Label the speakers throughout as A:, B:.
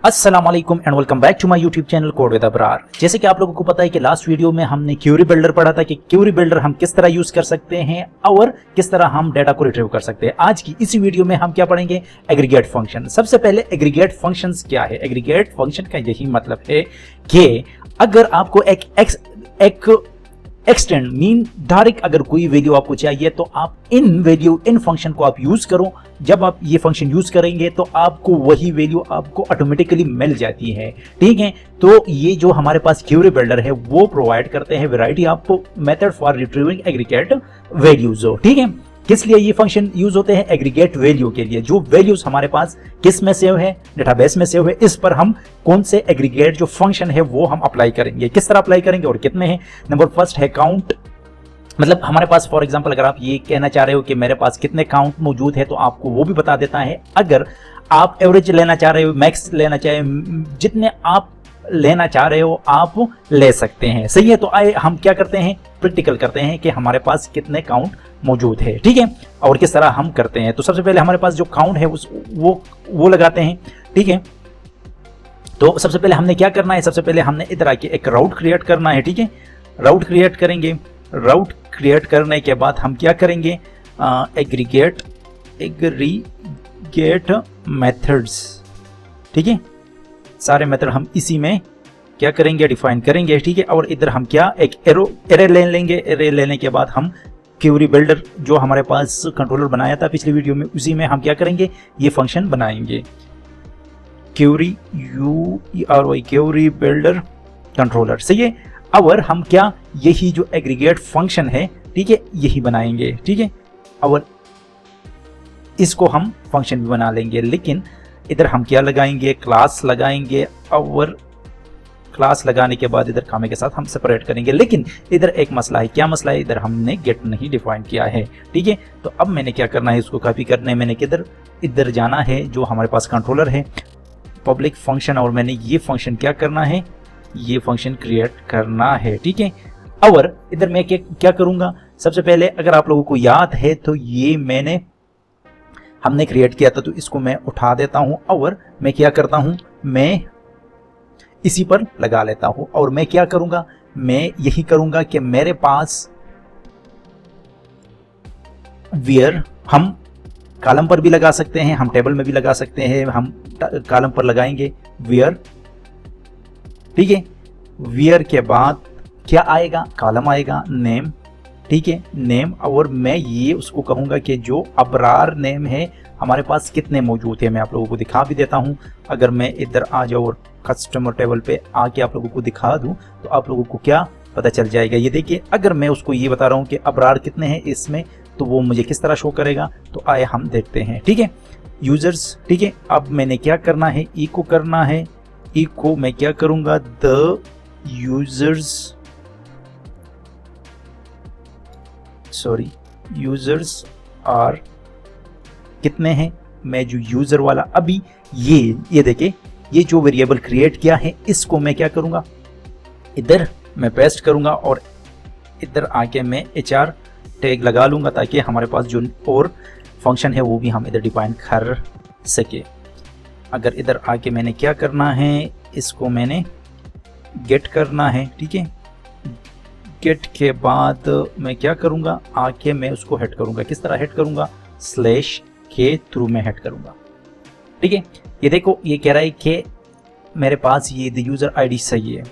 A: अस्सलाम वालेकुम and welcome back to my YouTube channel code with Abrar. जैसे कि आप लोगों को पता है कि लास्ट वीडियो में हमने क्यूरी बिल्डर पढ़ा था कि क्यूरी बिल्डर हम किस तरह यूज कर सकते हैं और किस तरह हम डेटा को रिट्रीव कर सकते हैं। आज की इसी वीडियो में हम क्या पढ़ेंगे, एग्रीगेट फंक्शन। सबसे पहले एग्रीगेट फंक्शंस क्या है। एग्रीगेट फंक्शन का यही मतलब है कि अगर आपको एक एक्सटेंड मीन डायरेक्ट अगर कोई वैल्यू आपको चाहिए तो आप इन फंक्शन को आप यूज करो। जब आप ये फंक्शन यूज करेंगे तो आपको वही वैल्यू आपको ऑटोमेटिकली मिल जाती है। ठीक है, तो ये जो हमारे पास क्यूरी बिल्डर है वो प्रोवाइड करते हैं variety of method for retrieving aggregate values. ठीक है, किस लिए ये फंक्शन यूज होते हैं? एग्रीगेट वैल्यू के लिए। जो वैल्यूज हमारे पास किस में सेव है, डेटाबेस में सेव है, इस पर हम कौन से एग्रीगेट जो फंक्शन है वो हम अप्लाई करेंगे, किस तरह अप्लाई करेंगे और कितने हैं। नंबर फर्स्ट है काउंट। मतलब हमारे पास फॉर एग्जांपल अगर आप ये कहना चाह रहे हो कि मेरे पास कितने काउंट मौजूद है तो आपको वो भी बता देता है। अगर आप एवरेज लेना चाह रहे हो, मैक्स लेना चाहे, जितने आप लेना चाह रहे हो आप ले सकते हैं। सही है, तो आए हम क्या करते हैं, प्रैक्टिकल करते हैं कि हमारे पास कितने काउंट मौजूद है। ठीक है, और किस तरह हम करते हैं। तो सबसे पहले हमारे पास जो काउंट है वो लगाते हैं। ठीक है, तो सबसे पहले हमने क्या करना है, सबसे पहले हमने इधर आके एक राउट क्रिएट करना है। ठीक है, राउट क्रिएट करेंगे। राउट क्रिएट करने के बाद हम क्या करेंगे, एग्रीगेट मेथड्स। ठीक है, सारे मेथड हम इसी में क्या करेंगे, डिफाइन करेंगे। ठीक है, और इधर हम क्या एक एरे ले लेंगे। एरे लेने के बाद हम क्यूरी बिल्डर जो हमारे पास कंट्रोलर बनाया था पिछली वीडियो में, उसी में हम क्या करेंगे, ये फंक्शन बनाएंगे, क्यूरी क्यूरी बिल्डर कंट्रोलर। सही है, और हम क्या यही जो एग्रीगेट फंक्शन है, ठीक है, यही बनाएंगे। ठीक है, और इसको हम फंक्शन भी बना लेंगे। लेकिन इधर हम क्या लगाएंगे, क्लास लगाएंगे, और क्लास लगाने के बाद इधर कामे के साथ हम सेपरेट करेंगे। लेकिन इधर एक मसला है। क्या मसला है? इधर हमने गेट नहीं डिफाइन किया है। ठीक है, तो अब मैंने क्या करना है, इसको कॉपी करने मैंने किधर इधर जाना है, जो हमारे पास कंट्रोलर है पब्लिक फंक्शन, और मैंने ये फंक्शन क्या करना है, ये फंक्शन क्रिएट करना है। ठीक है, और इधर मैं क्या करूंगा, सबसे पहले अगर आप लोगों को याद है तो ये हमने क्रिएट किया था, तो इसको मैं उठा देता हूं और मैं क्या करता हूं, मैं इसी पर लगा लेता हूं। और मैं क्या करूंगा, मैं यही करूंगा कि मेरे पास वेयर हम कॉलम पर भी लगा सकते हैं, हम टेबल में भी लगा सकते हैं। हम कॉलम पर लगाएंगे वेयर। ठीक है, वेयर के बाद क्या आएगा, कॉलम आएगा, नेम। ठीक है, नेम, और मैं ये उसको कहूंगा कि जो अबरार नेम है हमारे पास कितने मौजूद है। मैं आप लोगों को दिखा भी देता हूं। अगर मैं इधर आ जाऊं और कस्टमर टेबल पे आके आप लोगों को दिखा दूं तो आप लोगों को क्या पता चल जाएगा। ये देखिए, अगर मैं उसको ये बता रहा हूं कि अबरार कितने हैं इसमें, तो वो मुझे किस तरह शो करेगा। तो आए हम देखते हैं। ठीक है, यूजर्स। ठीक है, अब मैंने क्या करना है, इको करना है। इको मैं क्या करूंगा, द यूजर्स आर कितने हैं। मैं जो यूजर वाला अभी ये देखिए, ये जो वेरिएबल क्रिएट किया है इसको मैं क्या करूंगा, इधर मैं पेस्ट करूंगा और इधर आके मैं HR टैग लगा लूंगा ताकि हमारे पास जो और फंक्शन है वो भी हम इधर डिफाइन कर सके। अगर इधर आके मैंने क्या करना है, इसको मैंने गेट करना है। ठीक है, गेट के बाद मैं क्या करूंगा, आके मैं उसको हेड करूंगा। किस तरह हेड करूंगा, स्लैश के थ्रू में हेड करूंगा। ठीक है, ये देखो, ये कह रहा है कि मेरे पास ये द यूजर आईडी सही है।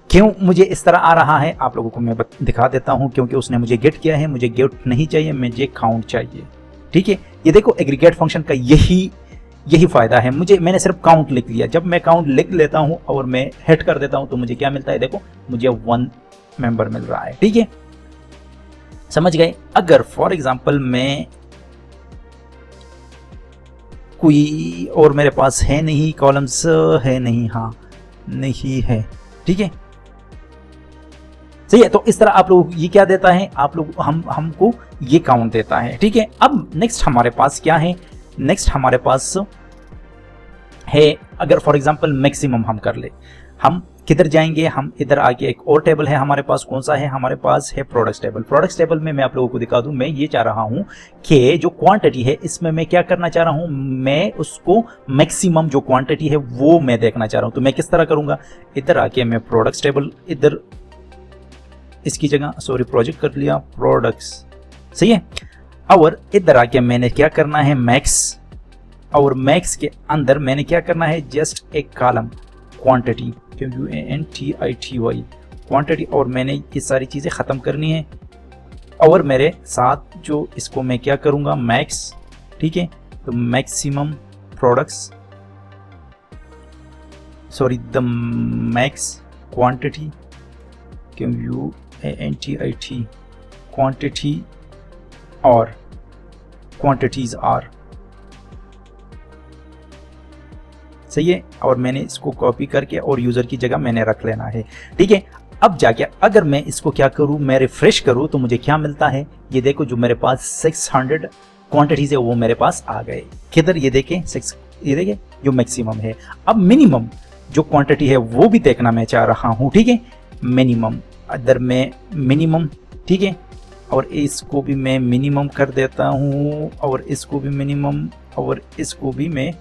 A: क्यों मुझे इस तरह आ रहा है आप लोगों को मैं दिखा देता हूं, क्योंकि उसने मुझे गेट किया है। मुझे गेट नहीं चाहिए, मुझे काउंट चाहिए। ठीक है, ये देखो, एग्रीगेट फंक्शन का यही फायदा है। मैंने सिर्फ काउंट लिख लिया। जब मैं काउंट लिख लेता हूं और मैं हेड कर देता हूं तो मुझे क्या मिलता है, देखो मुझे 1 मेंबर मिल रहा है। ठीक है, समझ गए। अगर फॉर एग्जांपल मैं कोई और मेरे पास है नहीं, कॉलम्स है नहीं, हाँ नहीं है। ठीक है, सही है। तो इस तरह आप लोग ये क्या देता है, आप लोग हमको ये काउंट देता है। ठीक है, अब नेक्स्ट हमारे पास क्या है, नेक्स्ट हमारे पास है, अगर फॉर एग्जांपल मैक्सिमम हम कर ले, हम किधर जाएंगे हम, इधर आगे एक और टेबल है हमारे पास, कौन सा है हमारे पास है प्रोडक्ट्स टेबल। प्रोडक्ट्स टेबल में मैं आप लोगों को दिखा दूं, मैं ये चाह रहा हूं कि जो क्वांटिटी है इसमें मैं क्या करना चाह रहा हूं, मैं उसको मैक्सिमम जो क्वांटिटी है वो मैं देखना चाह रहा हूं। तो मैं किस तरह करूंगा, इधर आके मैं प्रोडक्ट्स टेबल, इधर इसकी जगह सॉरी प्रोजेक्ट कर लिया प्रोडक्ट्स, सही है। और इधर आके मैंने क्या करना है मैक्स, और मैक्स के अंदर मैंने क्या करना है जस्ट एक कॉलम क्वांटिटी, QUANTITY क्वांटिटी, और मैंने ये सारी चीज़ें ख़त्म करनी है। और मेरे साथ जो इसको मैं क्या करूँगा मैक्स, ठीक है, तो maximum products sorry the max quantity QUANTIT quantity और क्वांटिटीज आर, सही है। और मैंने इसको कॉपी करके और यूजर की जगह मैंने रख लेना है, ठीक है। अब जाके अगर मैं इसको क्या करूं, मैं रिफ्रेश करूं तो मुझे क्या मिलता है, ये देखो जो मेरे पास 600 क्वांटिटीज है वो मेरे पास आ गए। किधर, ये देखें 6, ये देखें जो मैक्सिमम है। अब मिनिमम जो क्वांटिटी है वो भी देखना मैं चाह रहा हूं, ठीक है। मिनिमम, अदर में मिनिमम, ठीक है, और इसको भी मैं मिनिमम कर देता हूं, और इसको भी मिनिमम, और इसको भी मैं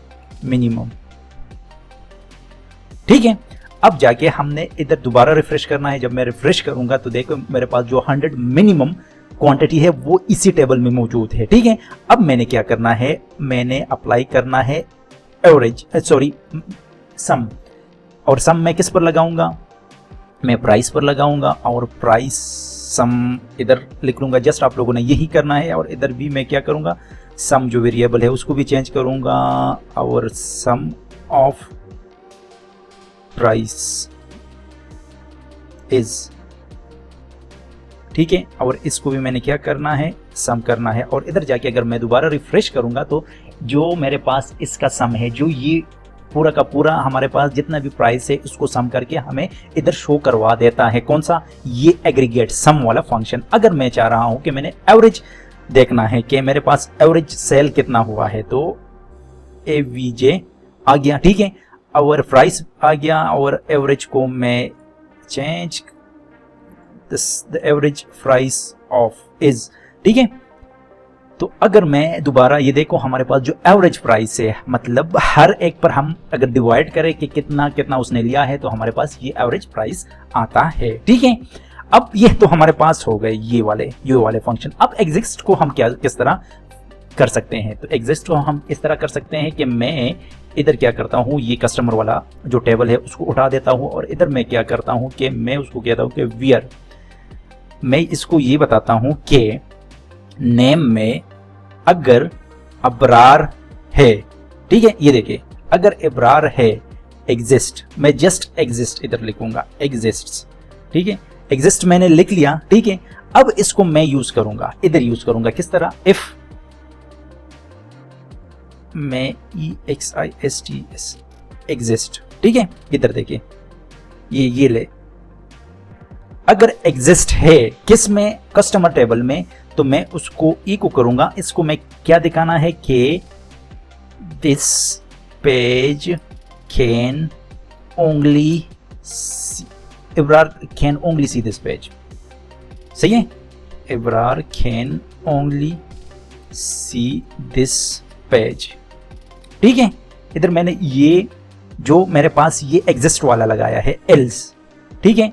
A: मिनिमम, ठीक है। अब जाके हमने इधर दोबारा रिफ्रेश करना है। जब मैं रिफ्रेश करूंगा तो देखो मेरे पास जो 100 मिनिमम क्वांटिटी है वो इसी टेबल में मौजूद है, ठीक है। अब मैंने क्या करना है, मैंने अप्लाई करना है एवरेज सॉरी सम, और सम मैं किस पर लगाऊंगा, मैं प्राइस पर लगाऊंगा, और प्राइस सम इधर लिख लूंगा। जस्ट आप लोगों ने यही करना है। और इधर भी मैं क्या करूंगा, सम जो वेरिएबल है उसको भी चेंज करूंगा, और सम ऑफ प्राइस इज, ठीक है। और इसको भी मैंने क्या करना है, सम करना है। और इधर जाके अगर मैं दोबारा रिफ्रेश करूंगा तो जो मेरे पास इसका सम है, जो ये पूरा का पूरा हमारे पास जितना भी प्राइस है उसको सम करके हमें इधर शो करवा देता है। कौन सा, ये एग्रीगेट सम वाला फंक्शन। अगर मैं चाह रहा हूं कि मैंने एवरेज देखना है कि मेरे पास एवरेज सेल कितना हुआ है, तो AVJ आ गया, ठीक है, और प्राइस आ गया, और एवरेज को मैं change the average price of is, ठीक है। तो अगर मैं दोबारा ये देखो हमारे पास जो एवरेज प्राइस है, मतलब हर एक पर हम अगर डिवाइड करें कि कितना कितना उसने लिया है तो हमारे पास ये एवरेज प्राइस आता है, ठीक है। अब ये तो हमारे पास हो गए ये वाले फंक्शन। अब एग्जिस्ट को हम किस तरह कर सकते हैं, तो एग्जिस्ट को हम इस तरह कर सकते हैं कि मैं इधर क्या करता हूँ, ये कस्टमर वाला जो टेबल है उसको उठा देता हूँ, और इधर मैं क्या करता हूँ कि मैं उसको कहता हूँ कि वियर, मैं इसको ये बताता हूँ कि नेम में अगर अबरार है, ठीक है, ये देखिए अगर अबरार है एग्जिस्ट, मैं जस्ट एग्जिस्ट इधर लिखूंगा एग्जिस्ट, ठीक है, एग्जिस्ट मैंने लिख लिया, ठीक है। अब इसको मैं यूज करूंगा, इधर यूज करूंगा किस तरह, इफ में EXIST एग्जिस्ट, ठीक है। इधर देखिए ये ले, अगर एग्जिस्ट है किस में, कस्टमर टेबल में, तो मैं उसको इको करूंगा। इसको मैं क्या दिखाना है कि this page can only Ibrar can only see this page, सही है, Ibrar can only see this page, ठीक है। इधर मैंने ये जो मेरे पास ये एग्जिस्ट वाला लगाया है एल्स, ठीक है,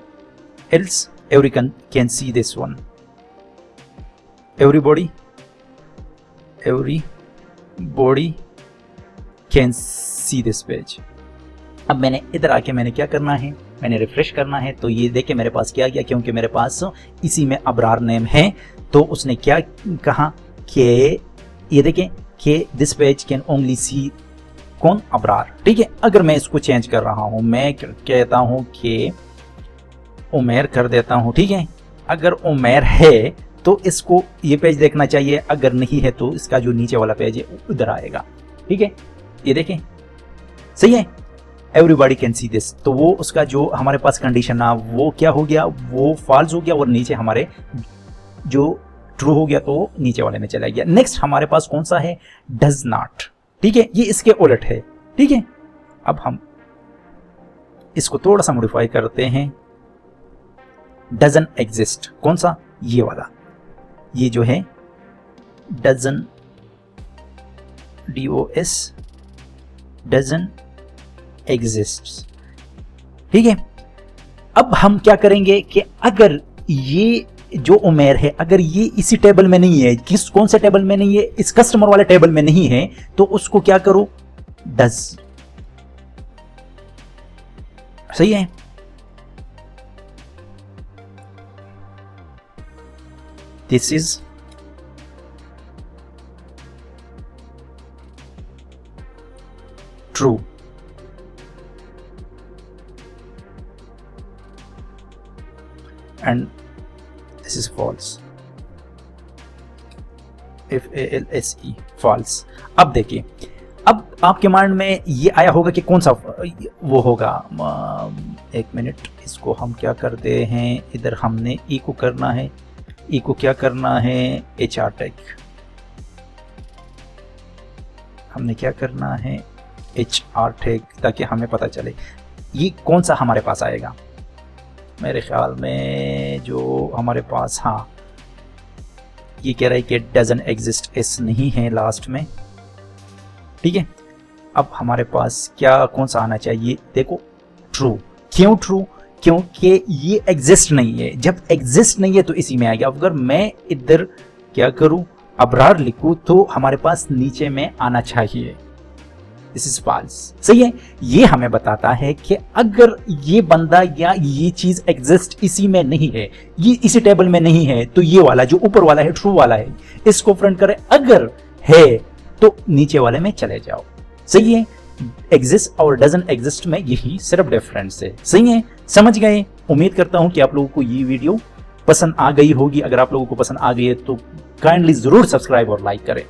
A: else everyone can see this one, everybody can see this page। अब मैंने इधर आके मैंने क्या करना है, मैंने रिफ्रेश करना है, तो ये देखे मेरे पास क्या गया, क्योंकि मेरे पास इसी में अबरार नेम है, तो उसने क्या कहा कि ये देखें कि दिस पेज कैन ओनली सी कौन, अबरार, ठीक है। अगर मैं इसको चेंज कर रहा हूं, मैं कहता हूं कि उमेर कर देता हूं, ठीक है। अगर उमेर है तो इसको ये पेज देखना चाहिए, अगर नहीं है तो इसका जो नीचे वाला पेज है उधर आएगा, ठीक है। ये देखें सही है, एवरीबॉडी कैन सी दिस, तो वो उसका जो हमारे पास कंडीशन ना वो क्या हो गया, वो फॉल्स हो गया, और नीचे हमारे जो ट्रू हो गया तो नीचे वाले में चला गया। नेक्स्ट हमारे पास कौन सा है, डज नॉट, ठीक है, ये इसके उलट है, ठीक है। अब हम इसको थोड़ा सा मॉडिफाई करते हैं, डजंट एग्जिस्ट। कौन सा? ये वाला, ये जो है डजंट, DOS, डजंट एग्जिस्ट। ठीक है, अब हम क्या करेंगे कि अगर ये जो उमेर है, अगर ये इसी टेबल में नहीं है, कौन से टेबल में नहीं है? इस कस्टमर वाले टेबल में नहीं है, तो उसको क्या करो? डज। सही है। This is true, and this is false, FALSE, false। अब देखिए, अब आपके माइंड में ये आया होगा कि कौन सा वो होगा। एक मिनट, इसको हम क्या करते हैं, इधर हमने ई को करना है, ई को क्या करना है? HR tag. हमने क्या करना है? HR टैग, ताकि हमें पता चले ये कौन सा हमारे पास आएगा। मेरे ख्याल में जो हमारे पास, हाँ, ये कह रहा है कि डजंट एग्जिस्ट, एस नहीं है लास्ट में। ठीक है, अब हमारे पास क्या, कौन सा आना चाहिए? देखो, ट्रू। क्यों ट्रू? क्योंकि ये एग्जिस्ट नहीं है। जब एग्जिस्ट नहीं है तो इसी में आएगा। अगर मैं इधर क्या करूं, अबरार लिखूं, तो हमारे पास नीचे में आना चाहिए। This is false. सही है। ये हमें बताता है कि अगर ये बंदा या ये चीज एग्जिस्ट इसी में नहीं है, ये इसी टेबल में नहीं है, तो ये वाला जो ऊपर वाला है, ट्रू वाला है, इसको फ्रंट करें। अगर है तो नीचे वाले में चले जाओ। सही है। एग्जिस्ट और डजंट एग्जिस्ट में यही सिर्फ डिफरेंस है। सही है, समझ गए। उम्मीद करता हूं कि आप लोगों को ये वीडियो पसंद आ गई होगी। अगर आप लोगों को पसंद आ गई है तो काइंडली जरूर सब्सक्राइब और लाइक करें।